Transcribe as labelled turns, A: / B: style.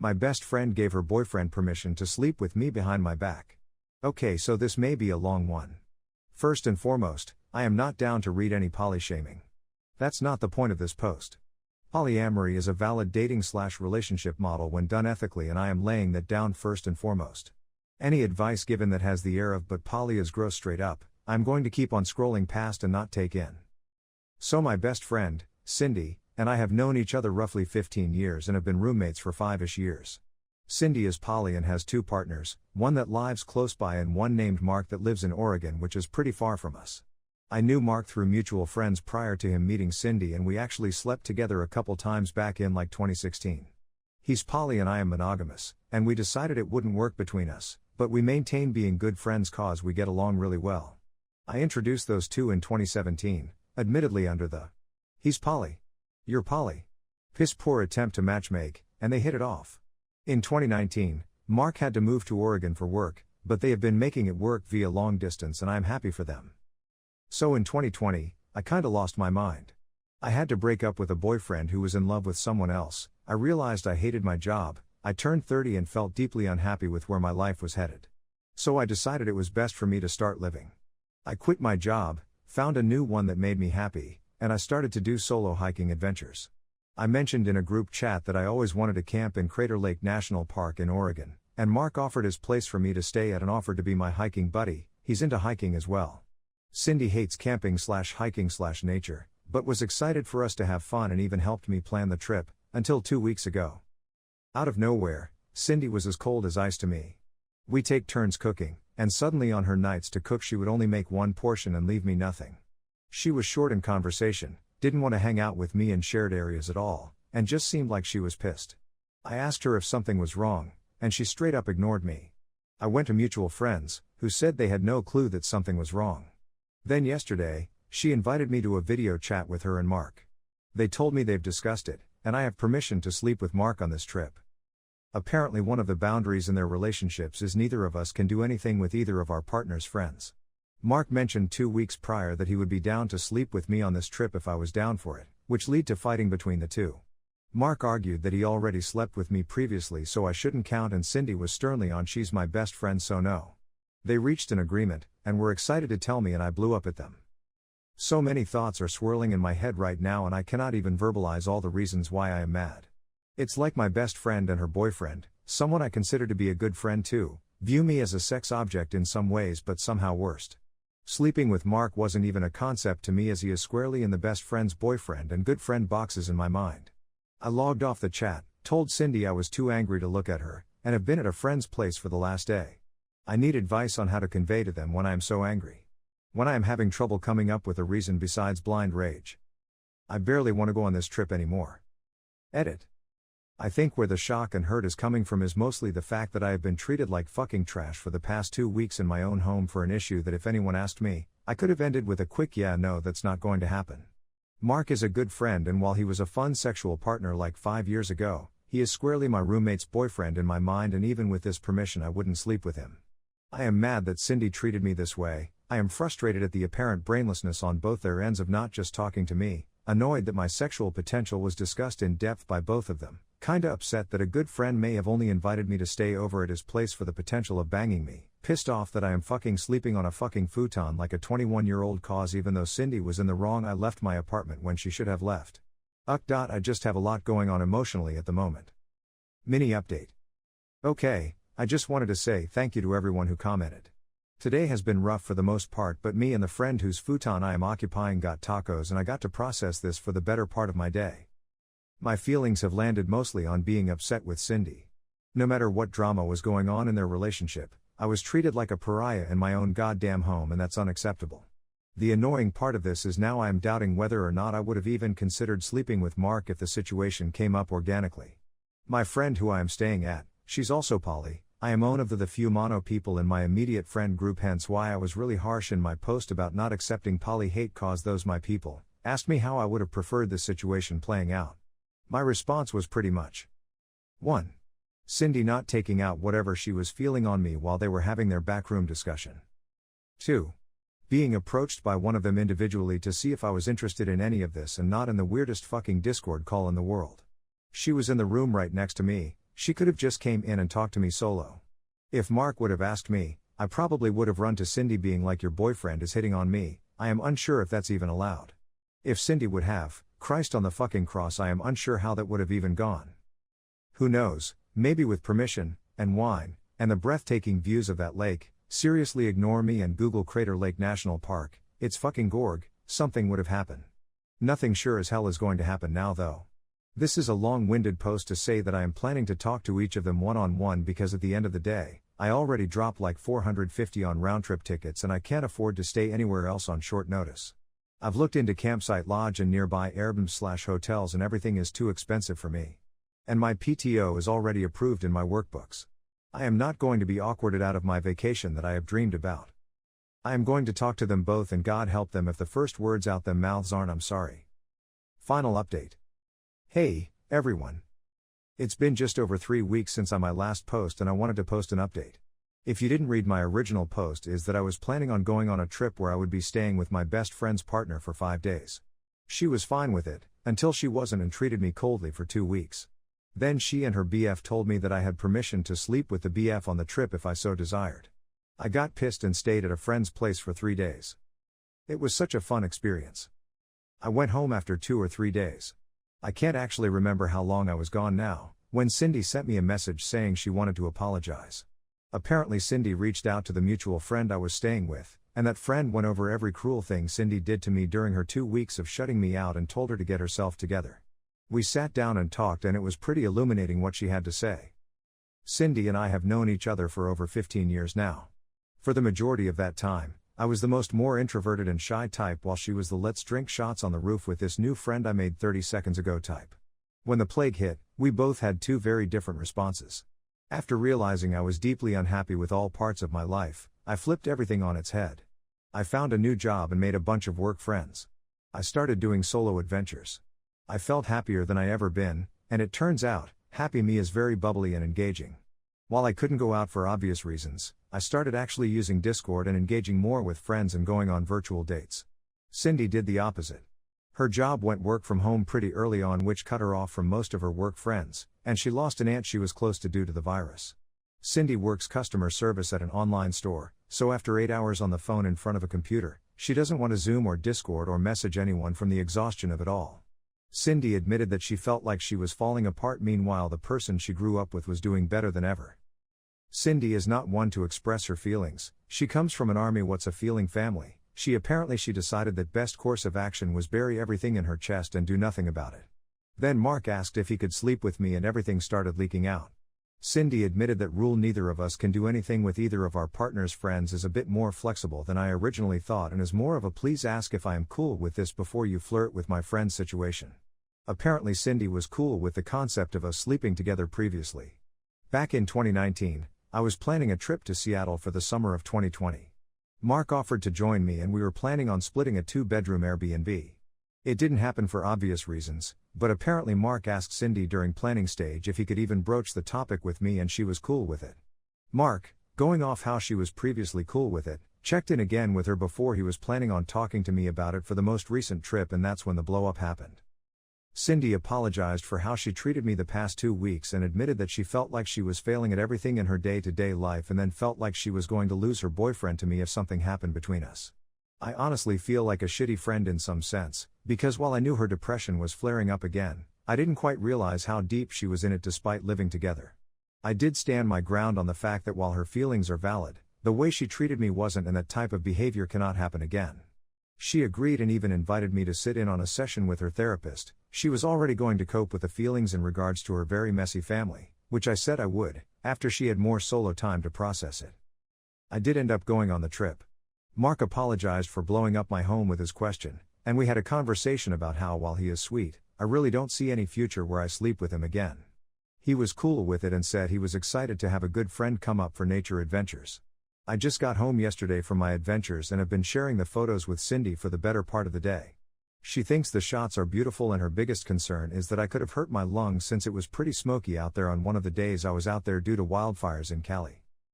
A: My best friend gave her boyfriend permission to sleep with me behind my back. Okay, so this may be a long one. First and foremost, I am not down to read any poly-shaming. That's not the point of this post. Polyamory is a valid dating/relationship model when done ethically, and I am laying that down first and foremost. Any advice given that has the air of "but poly is gross" straight up, I'm going to keep on scrolling past and not take in. So my best friend, Cindy, and I have known each other roughly 15 years and have been roommates for 5-ish years. Cindy is poly and has 2 partners, one that lives close by and one named Mark that lives in Oregon, which is pretty far from us. I knew Mark through mutual friends prior to him meeting Cindy, and we actually slept together a couple times back in like 2016. He's poly and I am monogamous, and we decided it wouldn't work between us, but we maintain being good friends cause we get along really well. I introduced those two in 2017, admittedly under the "he's poly, you're poly" piss poor attempt to matchmake, and they hit it off. In 2019, Mark had to move to Oregon for work, but they have been making it work via long distance, and I'm happy for them. So in 2020, I kinda lost my mind. I had to break up with a boyfriend who was in love with someone else. I realized I hated my job, I turned 30 and felt deeply unhappy with where my life was headed. So I decided it was best for me to start living. I quit my job, found a new one that made me happy, and I started to do solo hiking adventures. I mentioned in a group chat that I always wanted to camp in Crater Lake National Park in Oregon, and Mark offered his place for me to stay at and offered to be my hiking buddy. He's into hiking as well. Cindy hates camping/hiking/nature, but was excited for us to have fun and even helped me plan the trip, until 2 weeks ago. Out of nowhere, Cindy was as cold as ice to me. We take turns cooking, and suddenly on her nights to cook she would only make one portion and leave me nothing. She was short in conversation, didn't want to hang out with me in shared areas at all, and just seemed like she was pissed. I asked her if something was wrong, and she straight up ignored me. I went to mutual friends, who said they had no clue that something was wrong. Then yesterday, she invited me to a video chat with her and Mark. They told me they've discussed it, and I have permission to sleep with Mark on this trip. Apparently one of the boundaries in their relationships is neither of us can do anything with either of our partner's friends. Mark mentioned 2 weeks prior that he would be down to sleep with me on this trip if I was down for it, which led to fighting between the two. Mark argued that he already slept with me previously so I shouldn't count, and Cindy was sternly on "she's my best friend so no." They reached an agreement, and were excited to tell me, and I blew up at them. So many thoughts are swirling in my head right now, and I cannot even verbalize all the reasons why I am mad. It's like my best friend and her boyfriend, someone I consider to be a good friend too, view me as a sex object in some ways, but somehow worst. Sleeping with Mark wasn't even a concept to me, as he is squarely in the best friend's boyfriend and good friend boxes in my mind. I logged off the chat, told Cindy I was too angry to look at her, and have been at a friend's place for the last day. I need advice on how to convey to them when I am so angry. When I am having trouble coming up with a reason besides blind rage. I barely want to go on this trip anymore. Edit. I think where the shock and hurt is coming from is mostly the fact that I have been treated like fucking trash for the past 2 weeks in my own home for an issue that, if anyone asked me, I could have ended with a quick "yeah, no, that's not going to happen." Mark is a good friend, and while he was a fun sexual partner like 5 years ago, he is squarely my roommate's boyfriend in my mind, and even with this permission I wouldn't sleep with him. I am mad that Cindy treated me this way. I am frustrated at the apparent brainlessness on both their ends of not just talking to me, annoyed that my sexual potential was discussed in depth by both of them, kinda upset that a good friend may have only invited me to stay over at his place for the potential of banging me, pissed off that I am fucking sleeping on a fucking futon like a 21-year-old cause even though Cindy was in the wrong. I left my apartment when she should have left. I just have a lot going on emotionally at the moment. Mini update. Okay, I just wanted to say thank you to everyone who commented. Today has been rough for the most part, but me and the friend whose futon I am occupying got tacos, and I got to process this for the better part of my day. My feelings have landed mostly on being upset with Cindy. No matter what drama was going on in their relationship, I was treated like a pariah in my own goddamn home, and that's unacceptable. The annoying part of this is now I am doubting whether or not I would have even considered sleeping with Mark if the situation came up organically. My friend who I am staying at, she's also poly. I am one of the few mono people in my immediate friend group, hence why I was really harsh in my post about not accepting poly hate, cause those my people asked me how I would have preferred this situation playing out. My response was pretty much 1. Cindy not taking out whatever she was feeling on me while they were having their backroom discussion. 2. Being approached by one of them individually to see if I was interested in any of this and not in the weirdest fucking Discord call in the world. She was in the room right next to me, she could have just came in and talked to me solo. If Mark would have asked me, I probably would have run to Cindy being like, your boyfriend is hitting on me. I am unsure if that's even allowed. If Cindy would have, Christ on the fucking cross, I am unsure how that would have even gone. Who knows, maybe with permission, and wine, and the breathtaking views of that lake, seriously ignore me and Google Crater Lake National Park, it's fucking gorg, something would have happened. Nothing sure as hell is going to happen now though. This is a long-winded post to say that I am planning to talk to each of them one-on-one because at the end of the day, I already dropped like $450 on round-trip tickets and I can't afford to stay anywhere else on short notice. I've looked into campsite lodge and nearby Airbnb/hotels and everything is too expensive for me. And my PTO is already approved in my workbooks. I am not going to be awkwarded out of my vacation that I have dreamed about. I am going to talk to them both and God help them if the first words out them mouths aren't "I'm sorry." Final update. Hey, everyone. It's been just over 3 weeks since my last post and I wanted to post an update. If you didn't read my original post, is that I was planning on going on a trip where I would be staying with my best friend's partner for 5 days. She was fine with it, until she wasn't and treated me coldly for 2 weeks. Then she and her BF told me that I had permission to sleep with the BF on the trip if I so desired. I got pissed and stayed at a friend's place for 3 days. It was such a fun experience. I went home after 2 or 3 days. I can't actually remember how long I was gone now, when Cindy sent me a message saying she wanted to apologize. Apparently Cindy reached out to the mutual friend I was staying with, and that friend went over every cruel thing Cindy did to me during her 2 weeks of shutting me out and told her to get herself together. We sat down and talked and it was pretty illuminating what she had to say. Cindy and I have known each other for over 15 years now. For the majority of that time, I was the more introverted and shy type while she was the let's drink shots on the roof with this new friend I made 30 seconds ago type. When the plague hit, we both had 2 very different responses. After realizing I was deeply unhappy with all parts of my life, I flipped everything on its head. I found a new job and made a bunch of work friends. I started doing solo adventures. I felt happier than I ever been, and it turns out, happy me is very bubbly and engaging. While I couldn't go out for obvious reasons, I started actually using Discord and engaging more with friends and going on virtual dates. Cindy did the opposite. Her job went work from home pretty early on, which cut her off from most of her work friends, and she lost an aunt she was close to due to the virus. Cindy works customer service at an online store, so after 8 hours on the phone in front of a computer, she doesn't want to Zoom or Discord or message anyone from the exhaustion of it all. Cindy admitted that she felt like she was falling apart, meanwhile the person she grew up with was doing better than ever. Cindy is not one to express her feelings. She comes from an army what's a feeling family. She decided that best course of action was bury everything in her chest and do nothing about it. Then Mark asked if he could sleep with me and everything started leaking out. Cindy admitted that rule neither of us can do anything with either of our partner's friends is a bit more flexible than I originally thought and is more of a please ask if I am cool with this before you flirt with my friend's situation. Apparently Cindy was cool with the concept of us sleeping together previously. Back in 2019, I was planning a trip to Seattle for the summer of 2020. Mark offered to join me and we were planning on splitting a 2-bedroom Airbnb. It didn't happen for obvious reasons, but apparently Mark asked Cindy during planning stage if he could even broach the topic with me and she was cool with it. Mark, going off how she was previously cool with it, checked in again with her before he was planning on talking to me about it for the most recent trip, and that's when the blow up happened. Cindy apologized for how she treated me the past 2 weeks and admitted that she felt like she was failing at everything in her day-to-day life and then felt like she was going to lose her boyfriend to me if something happened between us. I honestly feel like a shitty friend in some sense, because while I knew her depression was flaring up again, I didn't quite realize how deep she was in it despite living together. I did stand my ground on the fact that while her feelings are valid, the way she treated me wasn't, and that type of behavior cannot happen again. She agreed and even invited me to sit in on a session with her therapist. She was already going to cope with the feelings in regards to her very messy family, which I said I would, after she had more solo time to process it. I did end up going on the trip. Mark apologized for blowing up my home with his question, and we had a conversation about how, while he is sweet, I really don't see any future where I sleep with him again. He was cool with it and said he was excited to have a good friend come up for nature adventures. I just got home yesterday from my adventures and have been sharing the photos with Cindy for the better part of the day. She thinks the shots are beautiful and her biggest concern is that I could have hurt my lungs since it was pretty smoky out there on one of the days I was out there due to wildfires in Cali.